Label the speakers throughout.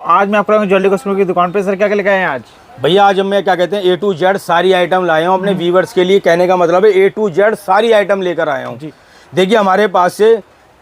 Speaker 1: आज मैं आपको ज्वेलरी कस्टमर की दुकान पे सर क्या क्या लेके आए हैं आज?
Speaker 2: भैया आज मैं क्या कहते हैं A to Z सारी आइटम लाए हूँ अपने व्यूवर्स के लिए। कहने का मतलब है A to Z सारी आइटम लेकर आया हूँ। देखिए हमारे पास से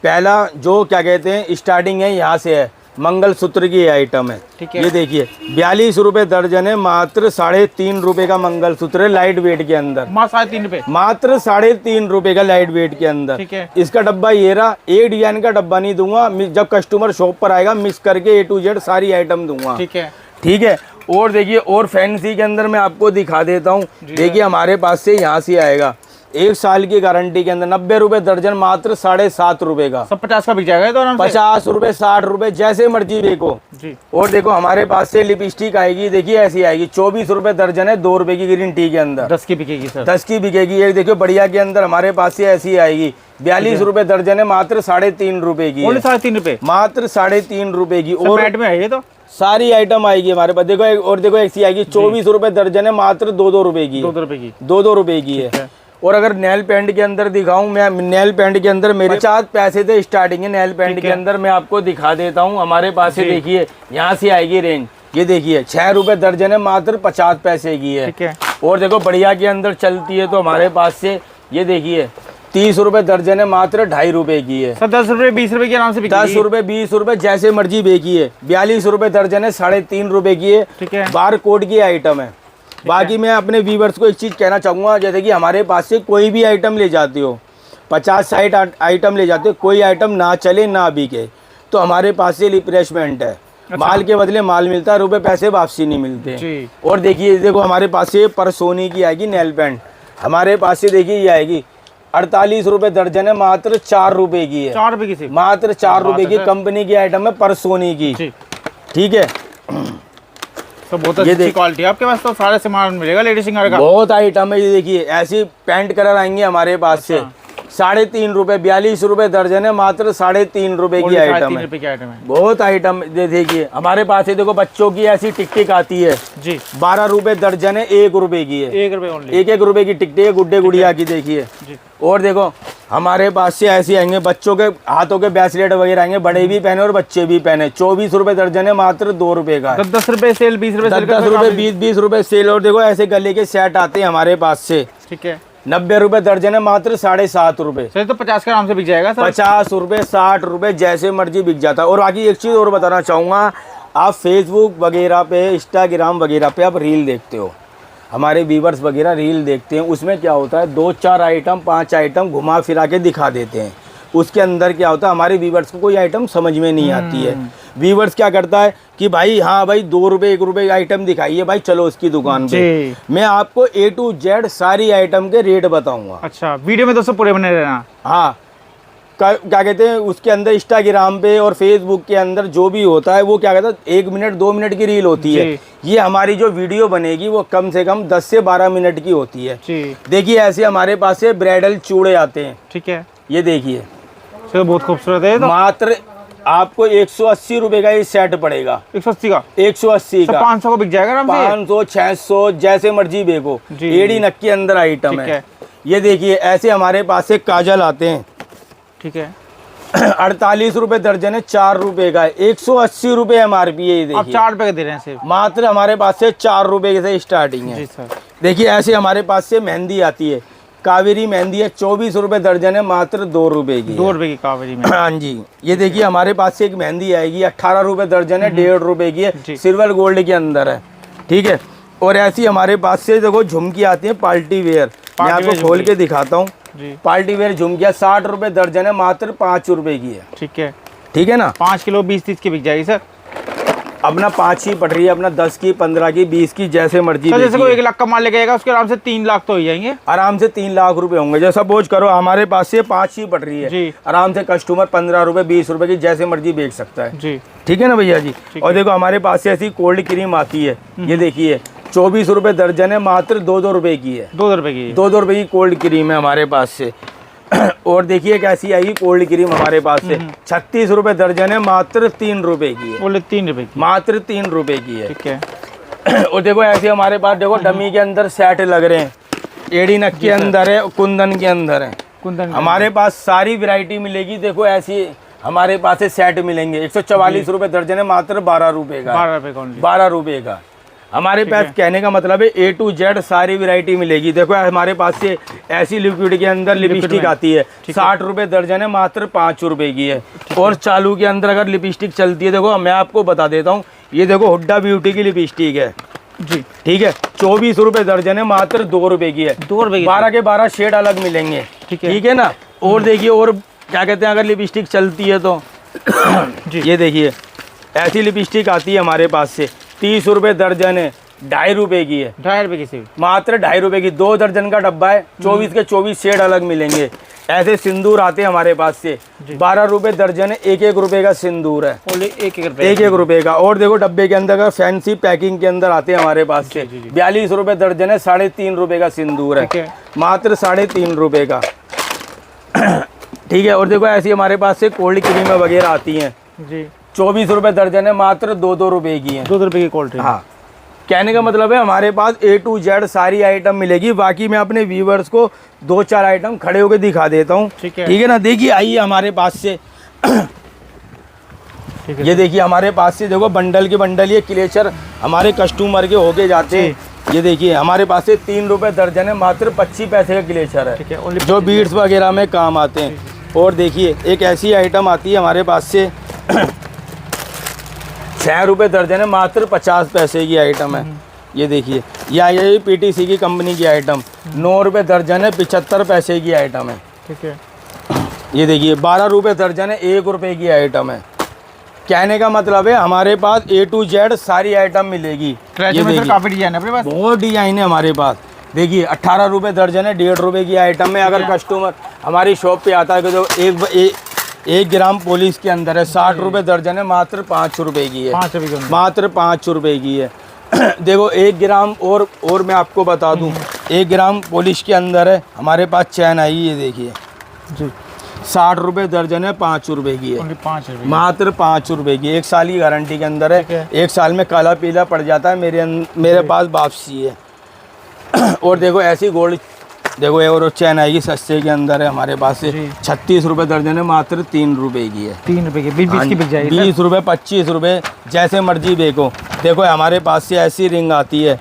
Speaker 2: पहला जो क्या कहते हैं स्टार्टिंग है यहाँ से है, मंगलसूत्र की आइटम है।
Speaker 1: ठीक है।
Speaker 2: ये देखिए 42 रुपए दर्जन है, मात्र 3.5 रुपए का मंगलसूत्र है लाइट वेट के अंदर।
Speaker 1: 3.5 रुपए,
Speaker 2: मात्र 3.5 रुपए का लाइट वेट के अंदर।
Speaker 1: ठीक है।
Speaker 2: इसका डब्बा ये रहा, एक डिजाइन का डब्बा नहीं दूंगा, जब कस्टमर शॉप पर आएगा मिक्स करके A to Z सारी आइटम दूंगा।
Speaker 1: ठीक है।
Speaker 2: ठीक है। और देखिए और फैंसी के अंदर मैं आपको दिखा देता हूँ। देखिए हमारे पास से यहाँ से आएगा 1 साल की गारंटी के अंदर 90 रुपए दर्जन, मात्र 7.5 रुपए का।
Speaker 1: सब 50 का बिक जाएगा तो
Speaker 2: 50 रुपए 60 रुपए जैसे मर्जी देखो
Speaker 1: जी।
Speaker 2: और देखो हमारे पास से लिपस्टिक आएगी, देखिए ऐसी आएगी 24 रुपए दर्जन है, 2 रुपए की ग्रीन टी के अंदर।
Speaker 1: 10 की बिकेगी सर?
Speaker 2: 10 की बिकेगी। एक देखियो बढ़िया के अंदर हमारे पास से ऐसी आएगी 42 रुपए दर्जन है, मात्र 3.5 रुपए की।
Speaker 1: 3.5 रुपए,
Speaker 2: मात्र 3.5 रुपए की। और
Speaker 1: मैट में है ये तो
Speaker 2: सारी आइटम आएगी हमारे पास। देखो और देखो ऐसी आएगी 24 रुपए दर्जन है, मात्र 2 रुपए की।
Speaker 1: 2 रुपए की,
Speaker 2: 2 रुपए की है। और अगर नेल पेंट के अंदर दिखाऊं मैं, नेल पेंट के अंदर मेरे 50 पैसे से स्टार्टिंग है। नेल पेंट के अंदर मैं आपको दिखा देता हूं हमारे पास से। देखिए यहाँ से आएगी रेंज, ये देखिए 6 रुपए दर्जन है, मात्र 50 पैसे की है।
Speaker 1: ठीक है।
Speaker 2: और देखो बढ़िया के अंदर चलती है तो हमारे पास से ये देखिए 30 रुपए दर्जन है, मात्र 2.5 रुपए की है।
Speaker 1: सर 10 रुपए 20 रुपए के आराम से बिकेगी।
Speaker 2: 10 रुपए 20 रुपए जैसे मर्जी बेची है। 42 रुपए दर्जन है, 3.5 रुपए की है।
Speaker 1: ठीक है।
Speaker 2: बार कोड की आइटम है। बाकी मैं अपने व्यूवर्स को एक चीज़ कहना चाहूँगा, जैसे कि हमारे पास से कोई भी आइटम ले जाते हो, 50-60 आइटम ले जाते हो, कोई आइटम ना चले ना बिके तो हमारे पास से रिप्लेसमेंट है। माल के बदले माल मिलता है, रुपए पैसे वापसी नहीं मिलते
Speaker 1: जी।
Speaker 2: और देखिए देखो हमारे पास से परसोनी की आएगी नेल पेंट। हमारे पास से देखिए ये आएगी 48 रुपए दर्जन है, मात्र 4 रुपए की है।
Speaker 1: 4 रुपए की सिर्फ?
Speaker 2: मात्र 4 रुपए की। कंपनी की आइटम है परसोनी की। ठीक है।
Speaker 1: तो बहुत अच्छी क्वालिटी है आपके पास, तो सारे सामान मिलेगा लेडीज सिंगर का।
Speaker 2: बहुत आइटम है। ये देखिए ऐसी पैंट कलर आएंगे हमारे पास से 3.5 रुपए, 42 रुपए दर्जन है, मात्र 3.5 रुपए की आइटम है। बहुत आइटम देखिए हमारे पास है। देखो बच्चों की ऐसी टिक टिक आती है
Speaker 1: जी,
Speaker 2: 12 रुपए दर्जन है, 1 रुपए की है।
Speaker 1: 1 रुपए ओनली।
Speaker 2: 1 रुपए की टिक टिक गुड्डे गुड़िया की देखिए। और देखो हमारे पास से ऐसे आएंगे बच्चों के हाथों के ब्रेसलेट वगैरह आएंगे, बड़े भी पहने और बच्चे भी पहने। 24 रुपए दर्जन है, मात्र 2 रुपए का।
Speaker 1: 10 रुपए सेल, 20 रुपए सेल,
Speaker 2: 10 रुपए 20 रुपए सेल। और देखो ऐसे गले के सेट आते हैं हमारे पास से।
Speaker 1: ठीक है।
Speaker 2: 90 रुपए दर्जन है, मात्र 7.5 रुपए।
Speaker 1: सर तो 50 के आराम से बिक जाएगा सर?
Speaker 2: 50 रुपए 60 रुपए जैसे मर्जी बिक जाता है। और बाकी एक चीज़ और बताना चाहूँगा, आप फेसबुक वगैरह पे, इंस्टाग्राम वगैरह पे आप रील देखते हो, हमारे व्यूवर्स वगैरह रील देखते हैं, उसमें क्या होता है 2-4 आइटम 5 आइटम घुमा फिरा के दिखा देते हैं। उसके अंदर क्या होता है हमारे व्यूवर्स को कोई आइटम समझ में नहीं आती है। व्यूवर्स क्या करता है कि भाई हाँ भाई 2 रुपए 1 रुपए आइटम दिखाइए भाई, चलो उसकी दुकान पे। मैं आपको A to Z सारी आइटम के रेट बताऊंगा।
Speaker 1: अच्छा, वीडियो में दोस्तों पूरे बने रहना।
Speaker 2: हाँ क्या कहते हैं उसके अंदर इंस्टाग्राम पे और फेसबुक के अंदर जो भी होता है वो क्या कहता है 1 मिनट 2 मिनट की रील होती है। ये हमारी जो वीडियो बनेगी वो कम से कम 10 से 12 मिनट की होती है। देखिए ऐसे हमारे पास से ब्राइडल चूड़े आते हैं।
Speaker 1: ठीक है।
Speaker 2: ये देखिए
Speaker 1: बहुत खूबसूरत है।
Speaker 2: मात्र आपको 180 रुपए का ये सेट पड़ेगा।
Speaker 1: 180 का?
Speaker 2: 180 का।
Speaker 1: 500 का बिक जाएगा?
Speaker 2: 500 600 जैसे मर्जी बेचो। एड़ी नक के अंदर आइटम है। ये देखिए ऐसे हमारे पास से काजल आते हैं।
Speaker 1: ठीक है।
Speaker 2: 48 रुपए दर्जन है, 4 रुपए का है। 180 रुपए MRP है। ये देखिए
Speaker 1: आप 4 रुपए का दे रहे हैं सिर्फ? मात्र
Speaker 2: हमारे पास से 4 रुपए से स्टार्टिंग है।
Speaker 1: जी सर।
Speaker 2: देखिए ऐसे हमारे पास से मेहंदी आती है, कावेरी मेहंदी है, 24 रुपए दर्जन है, मात्र 2 रुपए की।
Speaker 1: 2 रुपए की कावेरी मेहंदी?
Speaker 2: हाँ जी। ये देखिए हमारे पास से एक मेहंदी आएगी 18 रुपए दर्जन है, 1.5 रुपए की है, सिल्वर गोल्ड के अंदर है। ठीक है। और ऐसी हमारे पास से देखो झुमकी आती है पार्टी वेयर। मैं आपको खोल के दिखाता हूँ। पार्टी वेयर झुमकिया 60 रुपए दर्जन है, मात्र 5 रुपए की है।
Speaker 1: ठीक है।
Speaker 2: ठीक है ना।
Speaker 1: 5 किलो 20-30 की बिक जाएगी सर?
Speaker 2: अपना 5 ही पड़ रही है, अपना 10 की 15 की 20 की जैसे मर्जी।
Speaker 1: जैसे कोई 1 लाख का माल लेके आएगा उसके आराम से 3 लाख तो हो जाएंगे?
Speaker 2: आराम से 3 लाख रुपए होंगे। जैसा बोझ करो हमारे पास से 5 ही पड़ रही है, आराम से कस्टमर 15 रुपए 20 रुपए की जैसे मर्जी बेच सकता है जी। ठीक है ना भैया जी। और देखो हमारे पास से ऐसी कोल्ड क्रीम आती है। ये देखिए 24 रुपए दर्जन है, मात्र 2-2 रुपए की है। 2 रुपए की? 2-2 रुपए की कोल्ड क्रीम है हमारे पास से। और देखिए कैसी आएगी कोल्ड क्रीम हमारे पास से 36 रुपए दर्जन है, मात्र 3 रुपए की है। बोले 3 रुपए की? मात्र 3 रुपए की है। ठीक है। और देखो ऐसे हमारे पास देखो डमी के अंदर सेट लग रहे हैं, एड़ी नक के अंदर है, कुंदन के अंदर है। कुंदन हमारे पास सारी वैरायटी मिलेगी। देखो ऐसी हमारे पास से सेट मिलेंगे 144 रुपए दर्जन है, मात्र 12 रुपए का। 12 रुपए का हमारे पास। कहने का मतलब है A to Z सारी वैरायटी मिलेगी। देखो हमारे पास से ऐसी लिक्विड के अंदर लिपस्टिक आती है, 60 रुपए दर्जन है, मात्र 5 रुपए की है। और चालू के अंदर अगर लिपस्टिक चलती है, देखो मैं आपको बता देता हूँ, ये देखो हुड्डा ब्यूटी की लिपस्टिक है जी, ठीक है, 24 रुपए दर्जन है, मात्र 2 रुपए की है। 2 रुपए की 12 के 12 शेड अलग मिलेंगे, ठीक है ना। और देखिए, और क्या कहते हैं, अगर लिपस्टिक चलती है तो जी, ये देखिए ऐसी लिपस्टिक आती है हमारे पास से, 30 रुपए दर्जन है, 2.5 रुपए की है। 2.5 रुपए की सिर्फ, मात्र 2.5 रुपए की। 2 दर्जन का डब्बा है, 24 के 24 शेड अलग मिलेंगे। ऐसे सिंदूर आते हैं हमारे पास से, 12 रुपए दर्जन है, 1-1 रुपए का सिंदूर है, 1-1 रुपए का। और देखो डब्बे के अंदर का फैंसी पैकिंग के अंदर आते हैं हमारे पास से, 42 रुपए दर्जन है, 3.5 रुपए का सिंदूर है, मात्र 3.5 रुपए का, ठीक है। और देखो ऐसी हमारे पास से कोल्ड क्रीमें वगैरह आती हैं जी, 24 रुपए दर्जन है, मात्र 2-2 रुपए की है। 2 रुपए की कोल्ड ड्रिंक। हाँ, कहने का मतलब है हमारे पास A to Z सारी आइटम मिलेगी। बाकी मैं अपने व्यूवर्स को 2-4 आइटम खड़े होकर दिखा देता हूँ, ठीक है ना। देखिए आइए हमारे पास से ये देखिए हमारे पास से, देखो बंडल के बंडल ये क्लेचर हमारे कस्टमर के होके जाते हैं। ये देखिए हमारे पास से 3 रुपए दर्जन है, मात्र 25 पैसे का क्लेचर है, जो बीड्स वगैरह में काम आते हैं। और देखिए एक ऐसी आइटम आती है हमारे पास से 6 रुपए दर्जन है, मात्र 50 पैसे की आइटम है। ये देखिए ये PTC की कंपनी की आइटम, 9 रुपए दर्जन है, 75 पैसे की आइटम है, ठीक है। ये देखिए 12 रुपए दर्जन है, 1 रुपए की आइटम है। कहने का मतलब है हमारे पास A to Z सारी आइटम मिलेगी। ये देखिए काफी डिजाइन है अपने पास, बहुत डिजाइन है हमारे पास। देखिए 18 रुपए दर्जन है, 1.5 रुपए की आइटम है। अगर कस्टमर हमारी शॉप पे आता है तो 1 ग्राम पॉलिश के अंदर है, 60 रुपए दर्जन है, मात्र 5 रुपए की है, मात्र 5 रुपए की है। देखो 1 ग्राम और मैं आपको बता दूं, 1 ग्राम पॉलिश के अंदर है हमारे पास चैन आई, ये देखिए जी, 60 रुपए दर्जन है, 5 रुपए की है, मात्र 5 रुपए की। 1 साल की गारंटी के अंदर है, 1 साल में काला पीला पड़ जाता है, मेरे पास वापसी है। और देखो ऐसी गोल्ड, देखो और चैन आएगी सस्ते के अंदर है हमारे पास से, 36 रुपए दर्जन है, मात्र 3 रुपए की है। 3 रुपए की 20 की बिक जाएगी, 20 रुपए 25 रुपए जैसे मर्जी बेचो। देखो हमारे पास से ऐसी रिंग आती है,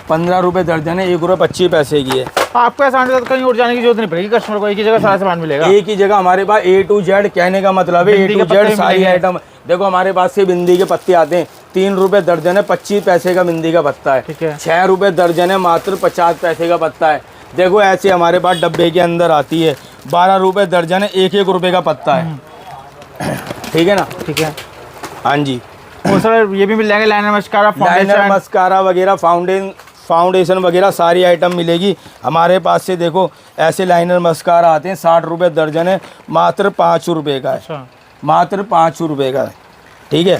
Speaker 2: 15 रुपए दर्जन है, 1 रुपए 25 पैसे की है। आपको ऐसा कहीं और जाने की जरूरत नहीं पड़ेगी, कस्टमर को एक ही जगह सारा सामान मिलेगा, एक ही जगह हमारे पास A to Z। कहने का मतलब है A to Z सारी आइटम। देखो हमारे पास से बिंदी के पत्ते आते हैं, 3 रुपए दर्जन है, 25 पैसे का बिंदी का पत्ता है, 6 रुपए दर्जन है, मात्र 50 पैसे का पत्ता है। देखो ऐसे हमारे पास डब्बे के अंदर आती है, 12 रुपए दर्जन है, 1-1 रुपए का पत्ता है, ठीक है ना, ठीक है। हाँ जी, और सर ये भी मिल जाएंगे लाइनर मस्कारा वगैरह, फाउंडेशन वगैरह सारी आइटम मिलेगी हमारे पास से। देखो ऐसे लाइनर मस्कारा आते हैं, 60 रुपए दर्जन है, मात्र 5 रुपए का है, मात्र 5 रुपए का है, ठीक है।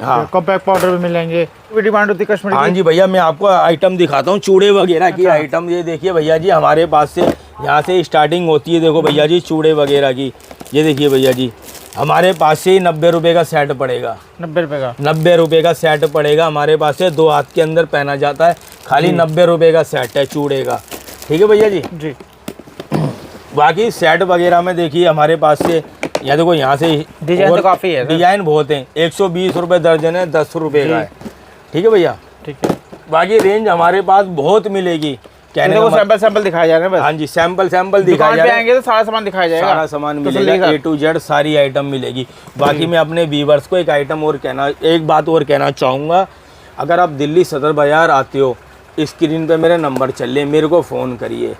Speaker 2: हाँ, कॉम्पैक्ट पाउडर भी मिलेंगे, डिमांड होती है कस्टमर की। हाँ जी भैया, मैं आपको आइटम दिखाता हूँ, चूड़े वगैरह की आइटम। ये देखिए भैया जी, हमारे पास से यहाँ से स्टार्टिंग होती है। देखो भैया जी चूड़े वगैरह की, ये देखिए भैया जी, हमारे पास से 90 रुपए का सेट पड़ेगा, 90 रुपए का, 90 रुपए का सेट पड़ेगा हमारे पास से। 2 हाथ के अंदर पहना जाता है, खाली 90 रुपए का सेट है चूड़े का, ठीक है भैया जी जी। बाकी सेट वगैरह में देखिए हमारे पास से, या देखो यहाँ से डिजाइन तो काफ़ी है, डिजाइन बहुत हैं। 120 रुपए दर्जन है, 10 रुपए का है, ठीक है भैया, ठीक है। बाकी रेंज हमारे पास बहुत मिलेगी। कहने को सैंपल दिखाया जा रहा है। हाँ जी, सैंपल दिखाया जा रहा है, तो सारा सामान दिखाया जाएगा, सारा सामान मिलेगा, A to Z सारी आइटम मिलेगी। बाकी मैं अपने व्यूवर्स को एक बात और कहना चाहूँगा, अगर आप दिल्ली सदर बाज़ार आते हो, स्क्रीन पे मेरे नंबर चल रहे, मेरे को फ़ोन करिए।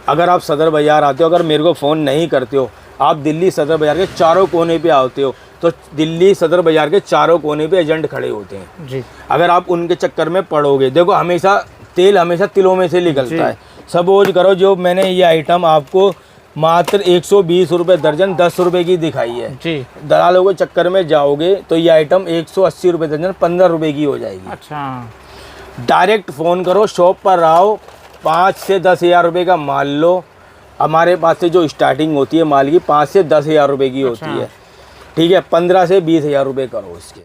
Speaker 2: अगर आप सदर बाज़ार आते हो, अगर मेरे को फ़ोन नहीं करते हो, आप दिल्ली सदर बाज़ार के चारों कोने पे आते हो, तो दिल्ली सदर बाज़ार के चारों कोने पे एजेंट खड़े होते हैं जी। अगर आप उनके चक्कर में पड़ोगे, देखो तेल हमेशा तिलों में से निकलता है। सपोज करो जो मैंने ये आइटम आपको मात्र 120 रुपए दर्जन 10 रुपए की दिखाई है जी, दलालों के चक्कर में जाओगे तो ये आइटम 180 रुपए दर्जन 15 रुपए की हो जाएगी। अच्छा, डायरेक्ट फ़ोन करो, शॉप पर आओ, 5 से 10 हज़ार रुपये का माल लो। हमारे पास से जो स्टार्टिंग होती है माल की 5 से 10 हज़ार रुपये की होती है, ठीक है। 15 से 20 हज़ार रुपये करो इसके।